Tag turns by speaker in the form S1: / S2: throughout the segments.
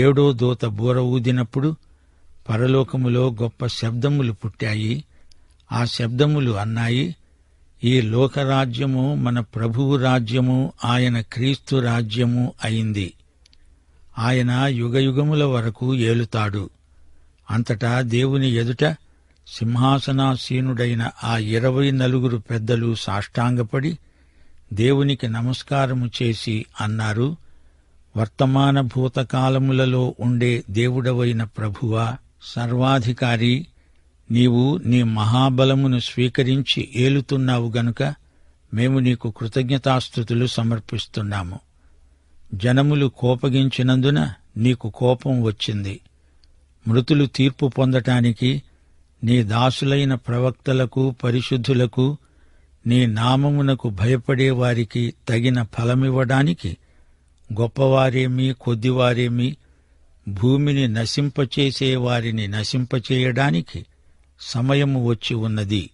S1: ఏడో దూత బూర ఊదినప్పుడు పరలోకములో గొప్ప శబ్దములు పుట్టాయి. ఆ శబ్దములు అన్నాయి, ఈ లోకరాజ్యము మన ప్రభువు రాజ్యము, ఆయన క్రీస్తు రాజ్యము అయింది. ఆయన యుగయుగముల వరకు ఏలుతాడు. అంతటా దేవుని ఎదుట సింహాసనాసీనుడైన ఆ 24 పెద్దలు సాష్టాంగపడి దేవునికి నమస్కారము చేసి అన్నారు, వర్తమాన భూతకాలములలో ఉండే దేవుడవైన ప్రభువా, సర్వాధికారి, నీవు నీ మహాబలమును స్వీకరించి ఏలుతున్నావు గనుక మేము నీకు కృతజ్ఞతాస్తుతులు సమర్పిస్తున్నాము. జనములు కోపగించినందున నీకు కోపం వచ్చింది. మృతులు తీర్పు పొందటానికి నీ దాసులైన ప్రవక్తలకు, పరిశుద్ధులకు, నీ నామమునకు భయపడేవారికి తగిన ఫలమివ్వడానికి గొప్పవారేమి, కొద్దివారేమి, భూమిని నశింపచేసే వారిని నశింపచేయడానికి సమయము వచ్చి ఉన్నది.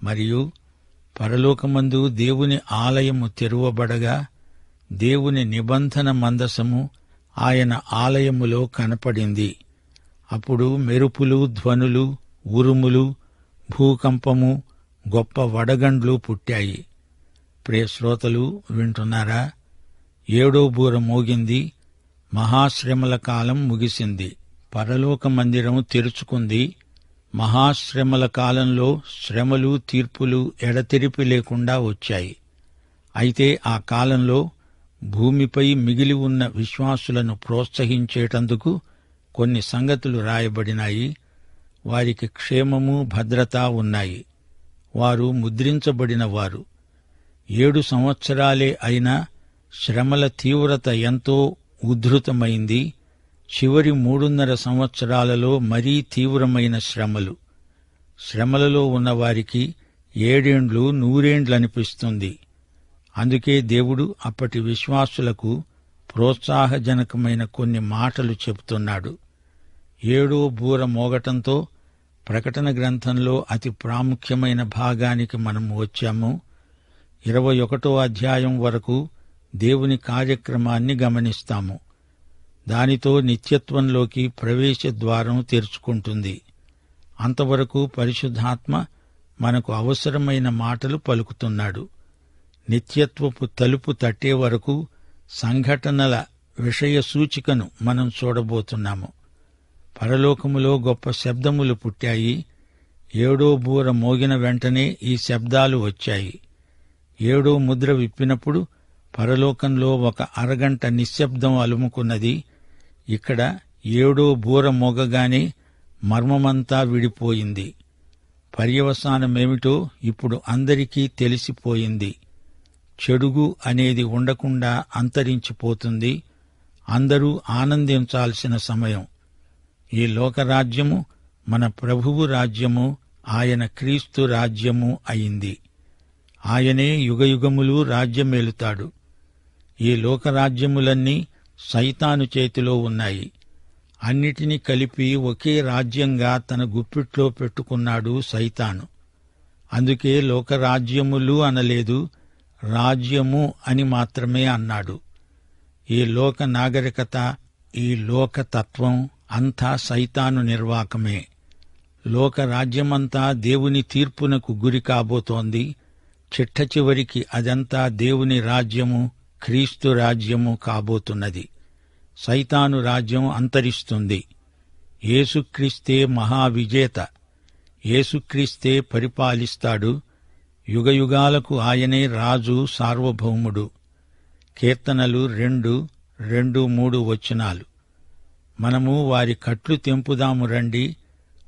S1: మరియు పరలోకమందు దేవుని ఆలయము తెరువబడగా దేవుని నిబంధన మందసము ఆయన ఆలయములో కనపడింది. అప్పుడు మెరుపులు, ధ్వనులు, ఉరుములు, భూకంపము, గొప్ప వడగండ్లు పుట్టాయి. ప్రియశ్రోతలు వింటున్నారా? ఏడో బూర మోగింది. మహాశ్రమల కాలం ముగిసింది. పరలోక మందిరం తెరుచుకుంది. మహాశ్రమల కాలంలో శ్రమలు, తీర్పులు ఎడతెరిపి లేకుండా వచ్చాయి. అయితే ఆ కాలంలో భూమిపై మిగిలి ఉన్న విశ్వాసులను ప్రోత్సహించేటందుకు కొన్ని సంగతులు రాయబడినాయి. వారికి క్షేమము, భద్రత ఉన్నాయి. వారు ముద్రించబడిన వారు. 7 సంవత్సరాలే అయినా శ్రమల తీవ్రత ఎంతో ఉద్ధృతమైంది. చివరి 3.5 సంవత్సరాలలో మరీ తీవ్రమైన శ్రమలు. శ్రమలలో ఉన్నవారికి 7 ఏండ్లు 100 ఏండ్లనిపిస్తుంది. అందుకే దేవుడు అప్పటి విశ్వాసులకు ప్రోత్సాహజనకమైన కొన్ని మాటలు చెబుతున్నాడు. 7వ బూర మోగటంతో ప్రకటన గ్రంథంలో అతి ప్రాముఖ్యమైన భాగానికి మనం వచ్చాము. 21వ అధ్యాయం వరకు దేవుని కార్యక్రమాన్ని గమనిస్తాము. దానితో నిత్యత్వంలోకి ప్రవేశ ద్వారం తెరుచుకుంటుంది. అంతవరకు పరిశుద్ధాత్మ మనకు అవసరమైన మాటలు పలుకుతున్నాడు. నిత్యత్వపు తలుపు తట్టే వరకు సంఘటనల విషయ సూచికను మనం చూడబోతున్నాము. పరలోకములో గొప్ప శబ్దములు పుట్టాయి. 7వ బూర మోగిన వెంటనే ఈ శబ్దాలు వచ్చాయి. 7వ ముద్ర విప్పినప్పుడు పరలోకంలో ఒక అరగంట నిశ్శబ్దం అలుముకున్నది. ఇక్కడ 7వ బూర మోగగానే మర్మమంతా విడిపోయింది. పర్యవసానమేమిటో ఇప్పుడు అందరికీ తెలిసిపోయింది. చెడుగు అనేది ఉండకుండా అంతరించిపోతుంది. అందరూ ఆనందించాల్సిన సమయం. ఈ లోకరాజ్యము మన ప్రభువు రాజ్యము, ఆయన క్రీస్తు రాజ్యము అయింది. ఆయనే యుగయుగములు రాజ్యమేలుతాడు. ఈ లోకరాజ్యములన్నీ సైతాను చేతిలో ఉన్నాయి. అన్నిటినీ కలిపి ఒకే రాజ్యంగా తన గుప్పిట్లో పెట్టుకున్నాడు సైతాను. అందుకే లోకరాజ్యములు అనలేదు, రాజ్యము అని మాత్రమే అన్నాడు. ఈ లోక నాగరికత, ఈ లోకతత్వం అంతా సైతాను నిర్వాకమే. లోకరాజ్యమంతా దేవుని తీర్పునకు గురి కాబోతోంది. చిట్ట చివరికి అదంతా దేవుని రాజ్యము, క్రీస్తు రాజ్యము కాబోతున్నది. సైతాను రాజ్యం అంతరిస్తుంది. యేసుక్రీస్తే మహావిజేత. యేసుక్రీస్తే పరిపాలిస్తాడు. యుగయుగాలకు ఆయనే రాజు, సార్వభౌముడు. కీర్తనలు 2:2-3 వచనాలు. మనము వారి కట్లు తెంపుదాము రండి,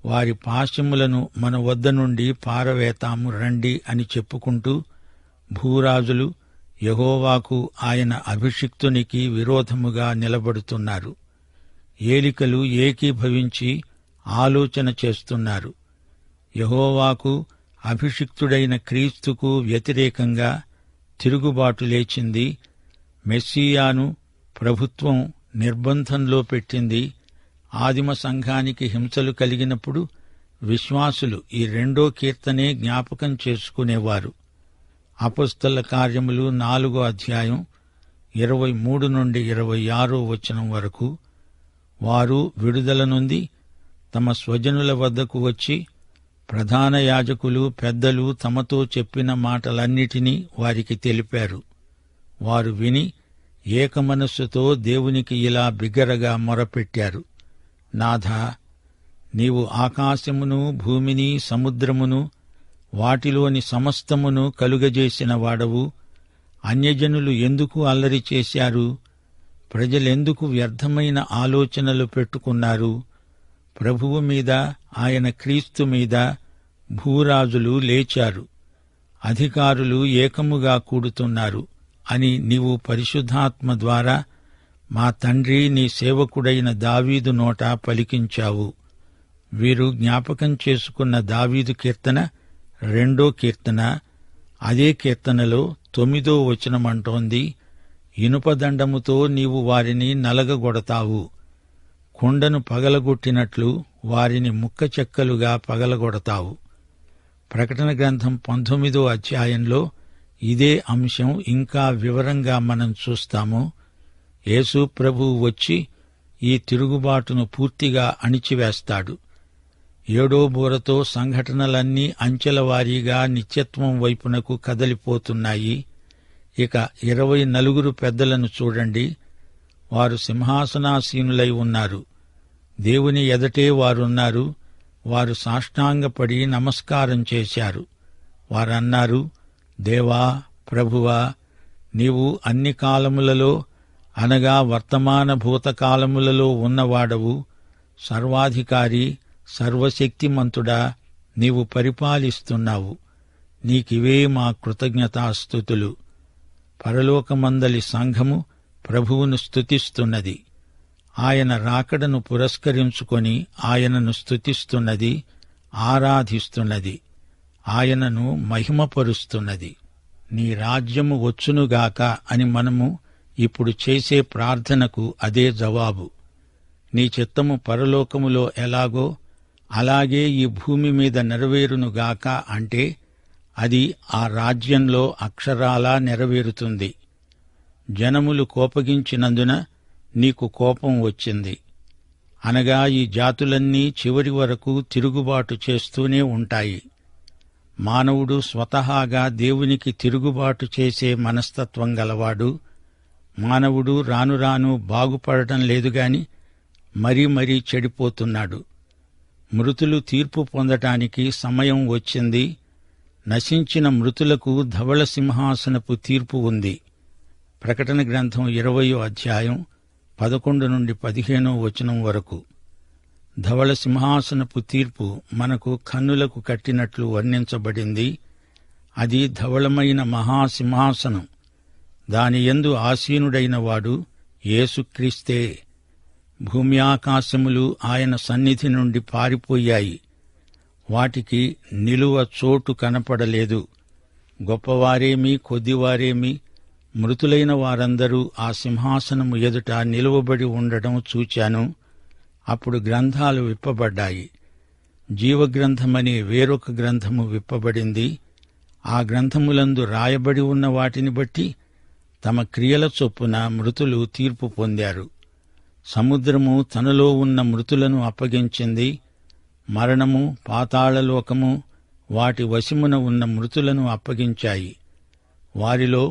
S1: వారి పాశములను మన వద్ద నుండి పారవేతాము రండి అని చెప్పుకుంటూ భూరాజులు యెహోవాకు, ఆయన అభిషిక్తునికి విరోధముగా నిలబడుతున్నారు. ఏలికలు ఏకీభవించి ఆలోచన చేస్తున్నారు. యెహోవాకు, అభిషిక్తుడైన క్రీస్తుకు వ్యతిరేకంగా తిరుగుబాటు లేచింది. మెస్సీయాను ప్రభుత్వం నిర్బంధంలో పెట్టింది. ఆదిమ సంఘానికి హింసలు కలిగినప్పుడు విశ్వాసులు ఈ 2వ కీర్తనే జ్ఞాపకం చేసుకునేవారు. అపొస్తల కార్యములు 4వ అధ్యాయం 23-26 వచనం వరకు, వారు విడుదల నొంది తమ స్వజనుల వద్దకు వచ్చి ప్రధాన యాజకులు పెద్దలు తమతో చెప్పిన మాటలన్నిటినీ వారికి తెలిపారు. వారు విని ఏకమనస్సుతో దేవునికి ఇలా బిగ్గరగా మొరపెట్టారు. నాథా, నీవు ఆకాశమును భూమిని సముద్రమును వాటిలోని సమస్తమును కలుగజేసిన వాడవు. అన్యజనులు ఎందుకు అల్లరి చేశారు? ప్రజలెందుకు వ్యర్థమైన ఆలోచనలు పెట్టుకున్నారు? ప్రభువు మీద, ఆయన క్రీస్తు మీద భూరాజులు లేచారు, అధికారులు ఏకముగా కూడుతున్నారు అని నీవు పరిశుద్ధాత్మ ద్వారా మా తండ్రి నీ సేవకుడైన దావీదు నోట పలికించావు. వీరు జ్ఞాపకం చేసుకున్న దావీదు కీర్తన 2వ కీర్తన. అదే కీర్తనలో 9వ వచనమంటోంది, ఇనుపదండముతో నీవు వారిని నలగగొడతావు. కుండను పగలగొట్టినట్లు వారిని ముక్కచెక్కలుగా పగలగొడతావు. ప్రకటన గ్రంథం 19వ అధ్యాయంలో ఇదే అంశం ఇంకా వివరంగా మనం చూస్తాము. యేసు ప్రభువు వచ్చి ఈ తిరుగుబాటును పూర్తిగా అణిచివేస్తాడు. 7వ బూరతో సంఘటనలన్నీ అంచెలవారీగా నిత్యత్వం వైపునకు కదలిపోతున్నాయి. ఇక 24 పెద్దలను చూడండి. వారు సింహాసనాసీనులై ఉన్నారు. దేవుని ఎదటే వారున్నారు. వారు సాష్టాంగపడి నమస్కారం చేశారు. వారన్నారు, దేవా, ప్రభువా, నీవు అన్ని కాలములలో అనగా వర్తమాన భూతకాలములలో ఉన్నవాడవు. సర్వాధికారి, సర్వశక్తిమంతుడా, నీవు పరిపాలిస్తున్నావు. నీకివే మా కృతజ్ఞతాస్తుతులు. పరలోకమందలి సంఘము ప్రభువును స్తుతిస్తున్నది. ఆయన రాకడను పురస్కరించుకొని ఆయనను స్తుతిస్తున్నది, ఆరాధిస్తున్నది, ఆయనను మహిమపరుస్తున్నది. నీ రాజ్యము వచ్చునుగాక అని మనము ఇప్పుడు చేసే ప్రార్థనకు అదే జవాబు. నీ చిత్తము పరలోకములో ఎలాగో అలాగే ఈ భూమి మీద నెరవేరునుగాక అంటే అది ఆ రాజ్యంలో అక్షరాలా నెరవేరుతుంది. జనములు కోపగించినందున నీకు కోపం వచ్చింది. అనగా ఈ జాతులన్నీ చివరి వరకు తిరుగుబాటు చేస్తూనే ఉంటాయి. మానవుడు స్వతహాగా దేవునికి తిరుగుబాటు చేసే మనస్తత్వం గలవాడు. మానవుడు రాను రాను బాగుపడటం లేదుగాని మరీ చెడిపోతున్నాడు. మృతులు తీర్పు పొందటానికి సమయం వచ్చింది. నశించిన మృతులకు ధవళ సింహాసనపు తీర్పు ఉంది. ప్రకటన గ్రంథం 20వ అధ్యాయం 11 నుండి 15వ వచనం వరకు. ధవళ సింహాసనపు తీర్పు మనకు కన్నులకు కట్టినట్లు వర్ణించబడింది. అది ధవళమైన మహాసింహాసనం. దాని యందు ఆసీనుడైన వాడు యేసుక్రీస్తే. భూమి ఆకాశములు ఆయన సన్నిధి నుండి పారిపోయాయి. వాటికి నిలువ చోటు కనపడలేదు. గొప్పవారేమి కొద్దివారేమి మృతులైన వారందరూ ఆ సింహాసనము ఎదుట నిలువబడి ఉండడం చూచాను. అప్పుడు గ్రంథాలు విప్పబడ్డాయి. జీవగ్రంథమనే వేరొక గ్రంథము విప్పబడింది. ఆ గ్రంథములందు రాయబడి ఉన్న వాటిని బట్టి తమ క్రియల చొప్పున మృతులు తీర్పు పొందారు. సముద్రము తనలో ఉన్న మృతులను అప్పగించింది. మరణము, పాతాళలోకము వాటి వశమున ఉన్న మృతులను అప్పగించాయి. వారిలో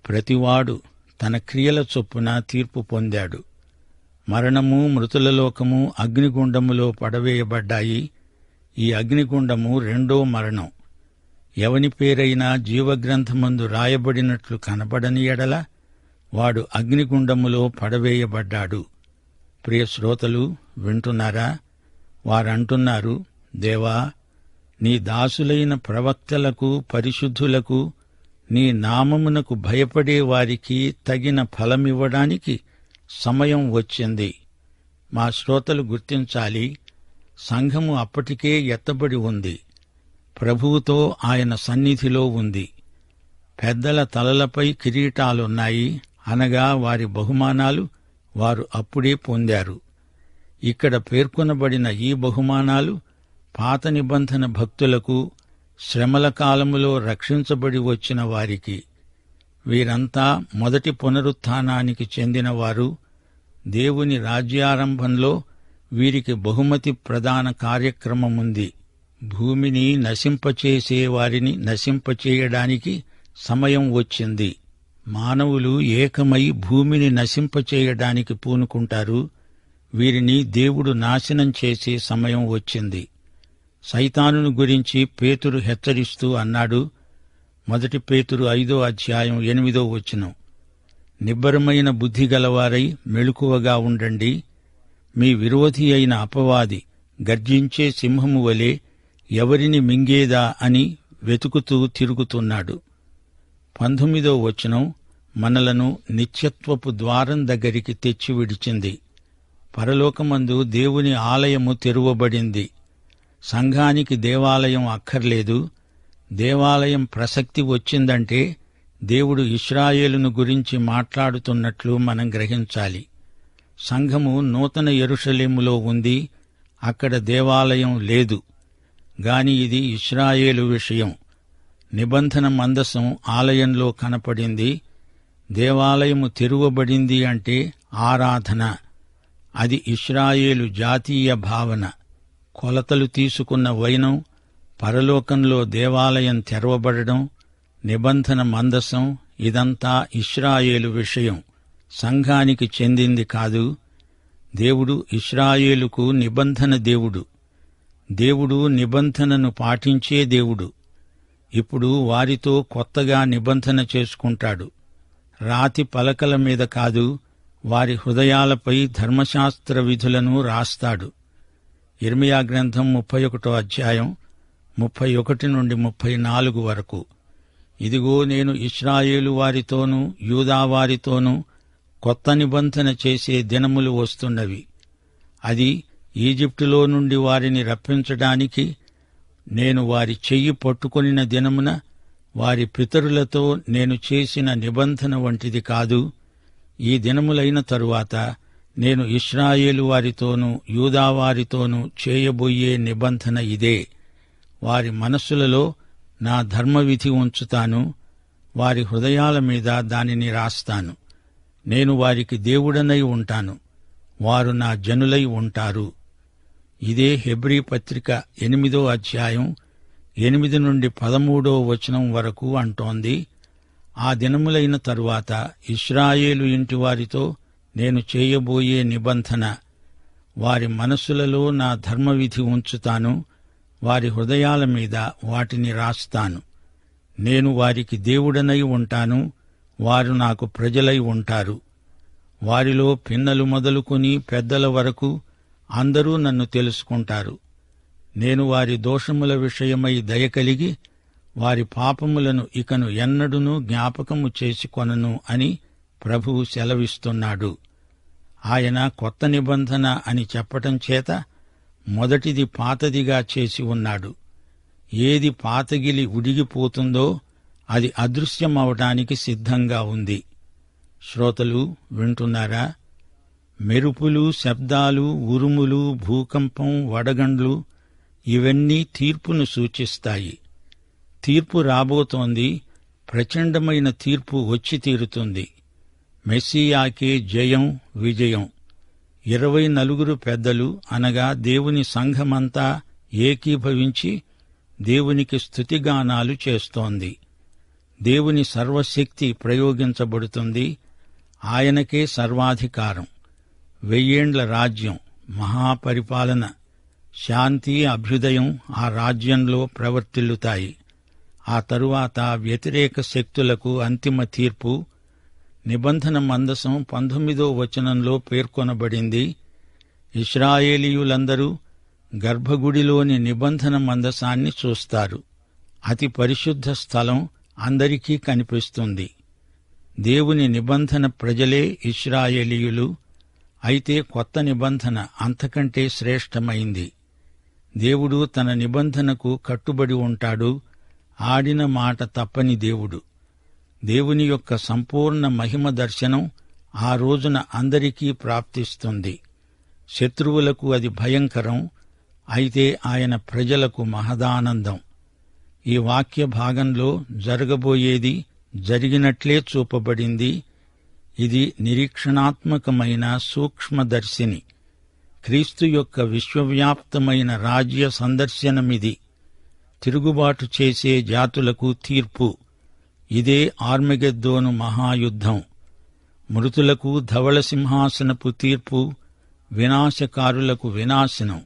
S1: ప్రతివాడు తన క్రియల చొప్పున తీర్పు పొందాడు. మరణము, మృతుల లోకము అగ్నిగుండములో పడవేయబడ్డాయి. ఈ అగ్నిగుండము 2వ మరణం. ఎవని పేరైనా జీవగ్రంథమందు రాయబడినట్లు కనబడని ఎడల వాడు అగ్నిగుండములో పడవేయబడ్డాడు. ప్రియ శ్రోతలు వింటున్నారా? వారంటున్నారు, దేవా, నీ దాసులైన ప్రవక్తలకు, పరిశుద్ధులకు, నీ నామమునకు భయపడే వారికి తగిన ఫలమివ్వడానికి సమయం వచ్చింది. మా శ్రోతలు గుర్తించాలి, సంఘము అప్పటికే ఎత్తబడి ఉంది. ప్రభువుతో ఆయన సన్నిధిలో ఉంది. పెద్దల తలలపై కిరీటాలున్నాయి, అనగా వారి బహుమానాలు వారు అప్పుడే పొందారు. ఇక్కడ పేర్కొనబడిన ఈ బహుమానాలు పాత నిబంధన భక్తులకు, శ్రమల కాలములో రక్షించబడి వచ్చిన వారికి. వీరంతా మొదటి పునరుత్థానానికి చెందినవారు. దేవుని రాజ్యారంభంలో వీరికి బహుమతి ప్రదాన కార్యక్రమముంది. భూమిని నశింపచేసే వారిని నశింపచేయడానికి సమయం వచ్చింది. మానవులు ఏకమై భూమిని నశింపచేయడానికి పూనుకుంటారు. వీరిని దేవుడు నాశనం చేసే సమయం వచ్చింది. సైతానును గురించి పేతురు హెచ్చరిస్తూ అన్నాడు. 1 పేతురు 5:8 నిబ్బరమైన బుద్ధిగలవారై మెలకువగా ఉండండి. మీ విరోధి అయిన అపవాది గర్జించే సింహము వలె ఎవరిని మింగేదా అని వెతుకుతూ తిరుగుతున్నాడు. 19 మనలను నిత్యత్వపు ద్వారం దగ్గరికి తెచ్చి విడిచింది. పరలోకమందు దేవుని ఆలయము తెరువబడింది. సంఘానికి దేవాలయం అక్కర్లేదు. దేవాలయం ప్రసక్తి వచ్చిందంటే దేవుడు ఇశ్రాయేలును గురించి మాట్లాడుతున్నట్లు మనం గ్రహించాలి. సంఘము నూతన యెరూషలేములో ఉంది. అక్కడ దేవాలయం లేదు. గాని ఇది ఇశ్రాయేలు విషయం. నిబంధన మందసం ఆలయంలో కనపడింది. దేవాలయము తెరువబడింది అంటే ఆరాధన. అది ఇశ్రాయేలు జాతీయ భావన. కొలతలు తీసుకున్న వైనం, పరలోకంలో దేవాలయం తెరవబడడం, నిబంధన మందసం, ఇదంతా ఇశ్రాయేలు విషయం. సంఘానికి చెందింది కాదు. దేవుడు ఇశ్రాయేలుకు నిబంధన దేవుడు. దేవుడు నిబంధనను పాటించే దేవుడు. ఇప్పుడు వారితో కొత్తగా నిబంధన చేసుకుంటాడు. రాతి పలకల మీద కాదు, వారి హృదయాలపై ధర్మశాస్త్ర విధులను రాస్తాడు. యిర్మీయా గ్రంథం 31:31-34 ఇదిగో నేను ఇశ్రాయేలు వారితోనూ యూదా వారితోనూ కొత్త నిబంధన చేసే దినములు వస్తున్నవి. అది ఈజిప్టులో నుండి వారిని రప్పించడానికి నేను వారి చెయ్యి పట్టుకొనిన దినమున వారి పితరులతో నేను చేసిన నిబంధన వంటిది కాదు. ఈ దినములైన తరువాత నేను ఇశ్రాయేలు వారితోనూ యూదావారితోనూ చేయబోయే నిబంధన ఇదే. వారి మనస్సులలో నా ధర్మవిధి ఉంచుతాను. వారి హృదయాల మీద దానిని రాస్తాను. నేను వారికి దేవుడనై ఉంటాను. వారు నా జనులై ఉంటారు. ఇదే హెబ్రీ పత్రిక 8:8-13 వరకు అంటోంది. ఆ దినములైన తరువాత ఇశ్రాయేలు ఇంటివారితో నేను చేయబోయే నిబంధన, వారి మనస్సులలో నా ధర్మవిధి ఉంచుతాను. వారి హృదయాల మీద వాటిని రాస్తాను. నేను వారికి దేవుడనై ఉంటాను. వారు నాకు ప్రజలై ఉంటారు. వారిలో పిన్నలు మొదలుకొని పెద్దల వరకు అందరూ నన్ను తెలుసుకుంటారు. నేను వారి దోషముల విషయమై దయ కలిగి వారి పాపములను ఇకను ఎన్నడూనూ జ్ఞాపకము చేసుకొనను అని ప్రభువు సెలవిస్తున్నాడు. ఆయన కొత్త నిబంధన అని చెప్పటం చేత మొదటిది పాతదిగా చేసి ఉన్నాడు. ఏది పాతగిలి ఉడిగిపోతుందో అది అదృశ్యమవటానికి సిద్ధంగా ఉంది. శ్రోతలు వింటున్నారా? మెరుపులు, శబ్దాలు, ఉరుములు, భూకంపం, వడగండ్లు ఇవన్నీ తీర్పును సూచిస్తాయి. తీర్పు రాబోతోంది. ప్రచండమైన తీర్పు వచ్చి తీరుతుంది. మెస్సీయాకే జయం, విజయం. 24 పెద్దలు అనగా దేవుని సంఘమంతా ఏకీభవించి దేవునికి స్తుతిగానాలు చేస్తోంది. దేవుని సర్వశక్తి ప్రయోగించబడుతుంది. ఆయనకే సర్వాధికారం. 1000 ఏండ్ల రాజ్యం, మహాపరిపాలన, శాంతి, అభ్యుదయం ఆ రాజ్యంలో ప్రవర్తిల్లుతాయి. ఆ తరువాత వ్యతిరేక శక్తులకు అంతిమ తీర్పు. నిబంధన మందసం 19 పేర్కొనబడింది. ఇశ్రాయేలీయులందరూ గర్భగుడిలోని నిబంధన మందసాన్ని చూస్తారు. అతి పరిశుద్ధ స్థలం అందరికీ కనిపిస్తుంది. దేవుని నిబంధన ప్రజలే ఇశ్రాయేలీయులు. అయితే కొత్త నిబంధన అంతకంటే శ్రేష్టమైంది. దేవుడు తన నిబంధనకు కట్టుబడి ఉంటాడు. ఆడిన మాట తప్పని దేవుడు. దేవుని యొక్క సంపూర్ణ మహిమ దర్శనం ఆ రోజున అందరికీ ప్రాప్తిస్తుంది. శత్రువులకు అది భయంకరం. అయితే ఆయన ప్రజలకు మహదానందం. ఈ వాక్య భాగంలో జరగబోయేది జరిగినట్లే చూపబడింది. ఇది నిరీక్షణాత్మకమైన సూక్ష్మదర్శిని. క్రీస్తు యొక్క విశ్వవ్యాప్తమైన రాజ్య సందర్శనమిది. తిరుగుబాటు చేసే జాతులకు తీర్పు. ఇదే ఆర్మగెద్దోను మహాయుద్ధం. మృతులకు ధవళ సింహాసనపు తీర్పు, వినాశకారులకు వినాశనం,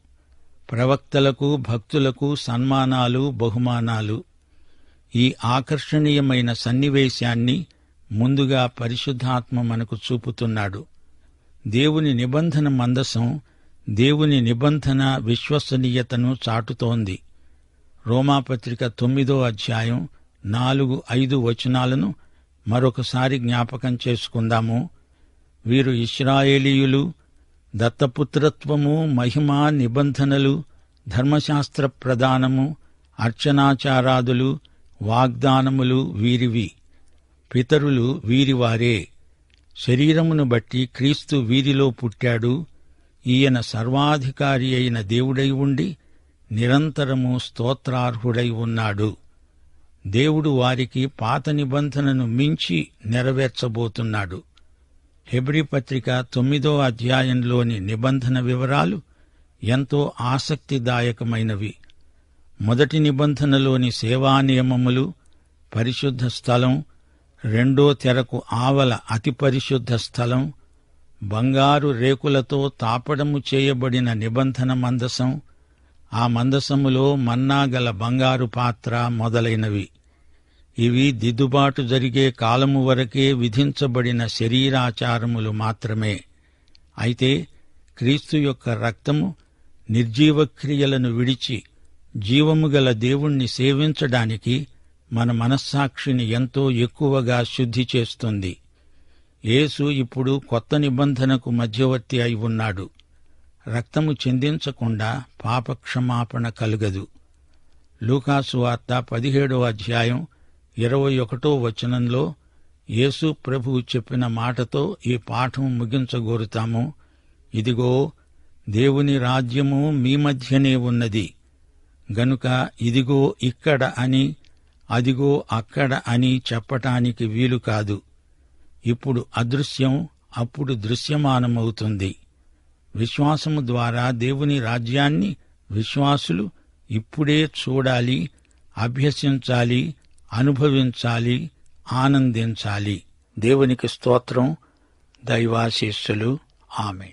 S1: ప్రవక్తలకు భక్తులకు సన్మానాలు బహుమానాలు. ఈ ఆకర్షణీయమైన సన్నివేశాన్ని ముందుగా పరిశుద్ధాత్మ మనకు చూపుతున్నాడు. దేవుని నిబంధన మందసం దేవుని నిబంధన విశ్వసనీయతను చాటుతోంది. రోమాపత్రిక 9వ అధ్యాయం 4-5 వచనాలను మరొకసారి జ్ఞాపకం చేసుకుందాము. వీరు ఇశ్రాయేలీయులు. దత్తపుత్రత్వము, మహిమ, నిబంధనలు, ధర్మశాస్త్ర ప్రదానము, అర్చనాచారాదులు, వాగ్దానములు వీరివి. పితరులు వీరివారే. శరీరమును బట్టి క్రీస్తు వీరిలో పుట్టాడు. ఈయన సర్వాధికారి అయిన దేవుడై ఉండి నిరంతరము స్తోత్రార్హుడై ఉన్నాడు. దేవుడు వారికి పాత నిబంధనను మించి నెరవేర్చబోతున్నాడు. హెబ్రీ పత్రిక 9వ అధ్యాయంలోని నిబంధన వివరాలు ఎంతో ఆసక్తిదాయకమైనవి. మొదటి నిబంధనలోని సేవా నియమములు, పరిశుద్ధ స్థలం, రెండో తెరకు ఆవల అతి పరిశుద్ధ స్థలం, బంగారు రేకులతో తాపడము చేయబడిన నిబంధన మందసం, ఆ మందసములో మన్నాగల బంగారు పాత్ర మొదలైనవి. ఇవి దిద్దుబాటు జరిగే కాలము వరకే విధించబడిన శరీరాచారములు మాత్రమే. అయితే క్రీస్తు యొక్క రక్తము నిర్జీవక్రియలను విడిచి జీవము గల దేవుణ్ణి సేవించడానికి మన మనస్సాక్షిని ఎంతో ఎక్కువగా శుద్ధి చేస్తుంది. యేసు ఇప్పుడు కొత్త నిబంధనకు మధ్యవర్తి అయి ఉన్నాడు. రక్తము చిందించకుండా పాపక్షమాపణ కలుగదు. లూకాసు వార్త 17వ అధ్యాయం 21వ వచనంలో యేసు ప్రభువు చెప్పిన మాటతో ఈ పాఠం ముగించగోరుతాము. ఇదిగో, దేవుని రాజ్యము మీ మధ్యనే ఉన్నది. గనుక ఇదిగో ఇక్కడ అని, అదిగో అక్కడ అని చెప్పటానికి వీలు కాదు. ఇప్పుడు అదృశ్యం, అప్పుడు దృశ్యమానమవుతుంది. విశ్వాసము ద్వారా దేవుని రాజ్యాన్ని విశ్వాసులు ఇప్పుడే చూడాలి, అభ్యసించాలి, అనుభవించాలి, ఆనందించాలి. దేవునికి స్తోత్రం. దైవాశీస్సులు. ఆమేన్.